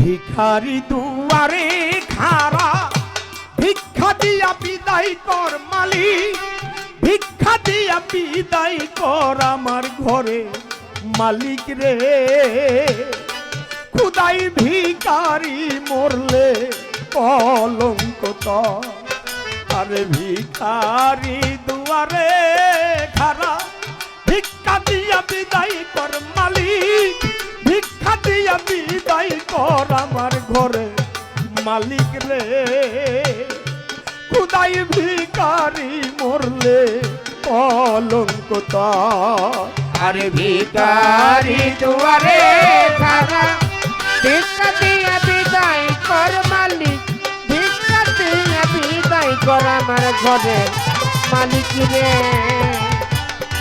ভিখারি দুয়ারে খাড়া ভিক্ষা দিয়া বিদায় কর মালিক ভিক্ষা দিয়া বিদায় কর আমার ঘরে মালিক রে খুদাই ভিখারি মরলে কলঙ্ক তো আরে ভিখারি দুয়ারে খাড়া ভিক্ষা দিয়া বিদায় কর মালিক ভিক্ষা দিয়া বিদায় কর আমার ঘরে মালিক রে খুদাই ভিখারি মরলে কলঙ্ক তো আরে ভিখারি দুয়ারে খাড়া ভিক্ষা দিয়া বিদায় কর মালিক ভিক্ষা দিয়া বিদায় কর আমার ঘরে মালিক রে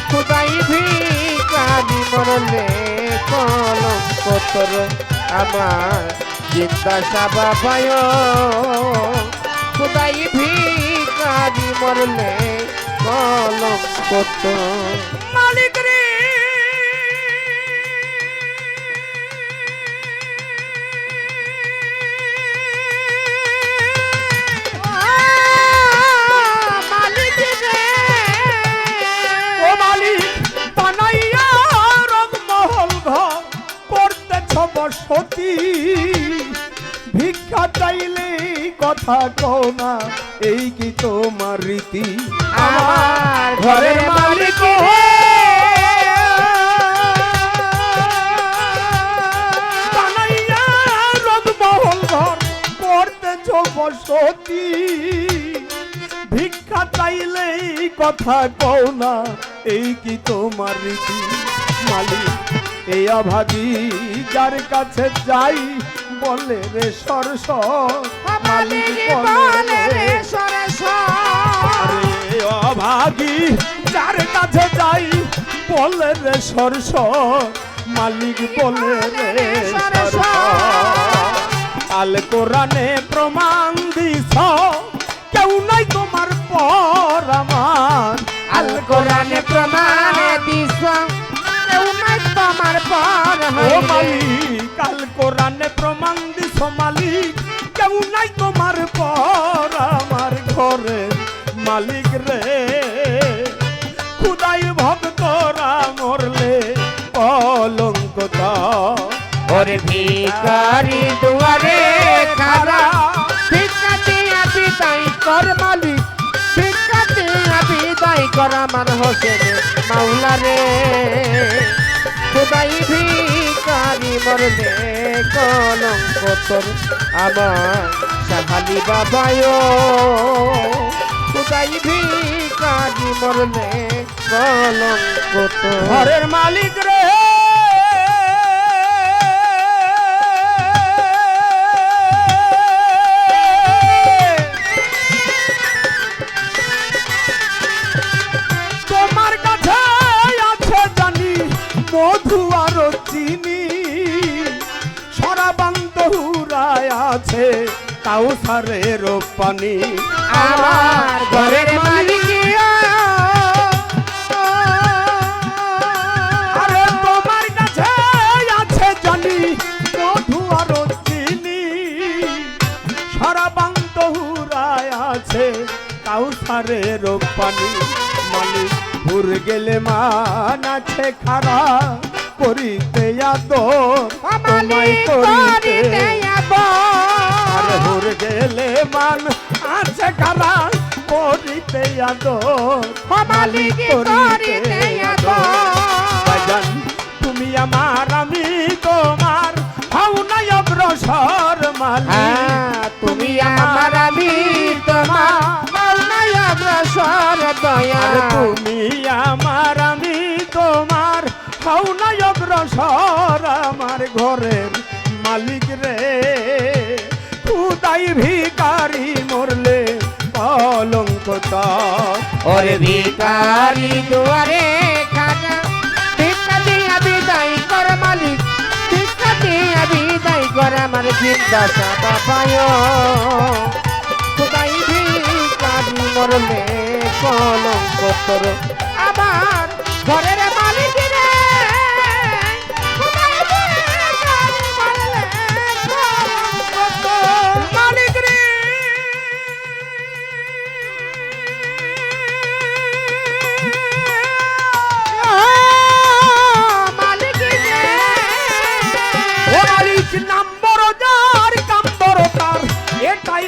খুদাই ভিখারি মরলে কলঙ্ক তোর আমার জিন্দা সাবা পায় খুদাই ভিখারি মরলে কলঙ্ক তোর মালিক রে মালিক রে ও মালিক বানাইয়া রংমহল ঘর করতেছ বসতি ভিক্ষা চাইলে কথা কও না এই কি তোমার রীতি আমার ঘরের মালিক বানাইয়া রংমহল ঘর করতেছ বসতি ভিক্ষা চাইলে কথা কও না এই কি তোমার রীতি মালিক এই অভাগী যার কাছে যাই বলে রে সরস মালিক বলে রে আরে অভাগী যার কাছে যাই বলে রে সরস মালিক বলে রে সরস আল কোরআনে প্রমাণ দিছ কেউ নাই তোমার পর আমার আল কোরআনে প্রমাণে দিছ কেউ নাই তোমার পর ও মালিক আল কোরআনে প্রমাণ দিছ মালিক কেউ নাই তোমার পর আমার ঘরে মালিক রে খুদাই ভক্তরা মরলে কলঙ্ক তো ওরে ভিখারি দুয়ারে খাড়া ভিক্ষা দিয়া বিদায় কর মালিক ভিক্ষা দিয়া বিদায় কর আমার হোসেন মাওলা রে খুদাই ভিখারি মরলে কলঙ্ক তোর আমার সাহালি বাবায় খুদাই ভিখারি মরলে কলঙ্ক তোর ঘরের মালিক রে তোমার কাছে আছে জানি মধু আর চিনি সরাবান্ত হুরায় আছে কাউসারের পানি আমার ঘরের মালিক আরে তোমার কাছে আছে জানি মধু আর চিনি সরাবান্ত হুরায় আছে কাউসারের পানি মালিক ভুর গেলে মান আছে খারা করিতে আদর তোমায় করিতে আরে ভুর গেলে মান আছে খারা করিতে আদর মালিক করিতে আদর তুমি আমার আমি তোমার হও না অগ্রসর মালিক তুমি আমার আমি তোমার মাওলাই অগ্রসর দয়া আরে তুমি আমার আমি তোমার হও না অগ্রসর আমার ঘরের মালিক রে খুদাই ভিখারি মরলে কলঙ্ক তো ওরে ভিখারি দুয়ারে খাড়া ভিক্ষা দিয়া বিদায় কর মালিক ভিক্ষা দিয়া বিদায় কর আমার জিন্দা সাবা পায় খুদাই ভিখারি মরলে কলঙ্ক তোর আমার ঘরের মালিক রে খুদাই ভিখারি মরলে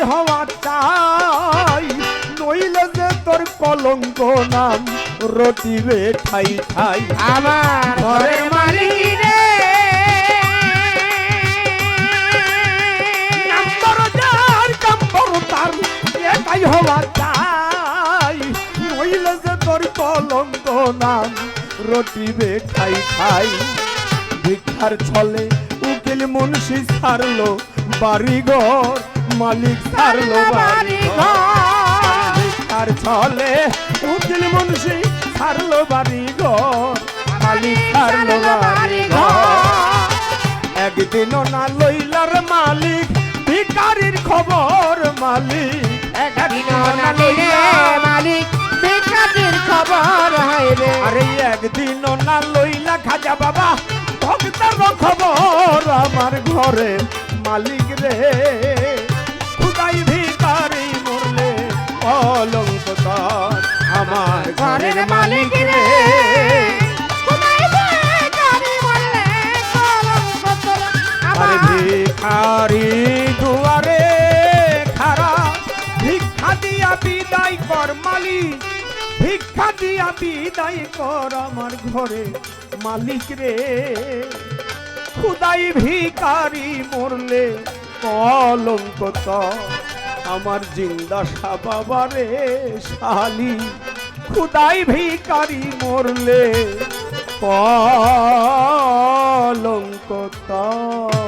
হওয়া চাই, নইলে যে তোর কলঙ্ক নাম রটিবে ঠাই ঠাই। আমার ঘরের মালিক রে, নাম্বার যার কাম্বর তার একাই হওয়া চাই, নইলে যে তোর কলঙ্ক নাম রটিবে ঠাই ঠাই। ভিক্ষার ছলে উকিল মুন্সি ছাড়লো বাড়িঘর, মালিক ছাড়লো বাড়িঘর। ভিক্ষার ছলে উকিল মুন্সি ছাড়লো বাড়িঘর, মালিক ছাড়লো বাড়িঘর। একদিনও না লইলার মালিক ভিখারির খবর, মালিক একদিনও না লইলে মালিক ভিখারির খবর হইবে। আরে একদিনও না লইলা খাজা বাবা ভক্তের খবর, আমার ঘরে মালিক রে খুদাই ভিখারি মরলে কলঙ্ক তার। আমার ঘরের মালিক রে খুদাই ভিখারি মরলে কলঙ্ক তোর। আরে আমার ভিখারি দুয়ারে খারা, ভিক্ষা দিয়া বিদায় কর মালিক, ভিক্ষা দিয়া বিদায় কর আমার ঘরে মালিক রে। খুদাই ভিখারি মরলে কলঙ্ক তার। আমার জিন্দা শাহ বাবা রে শালি, খুদাই ভিখারি মরলে কলঙ্ক তার।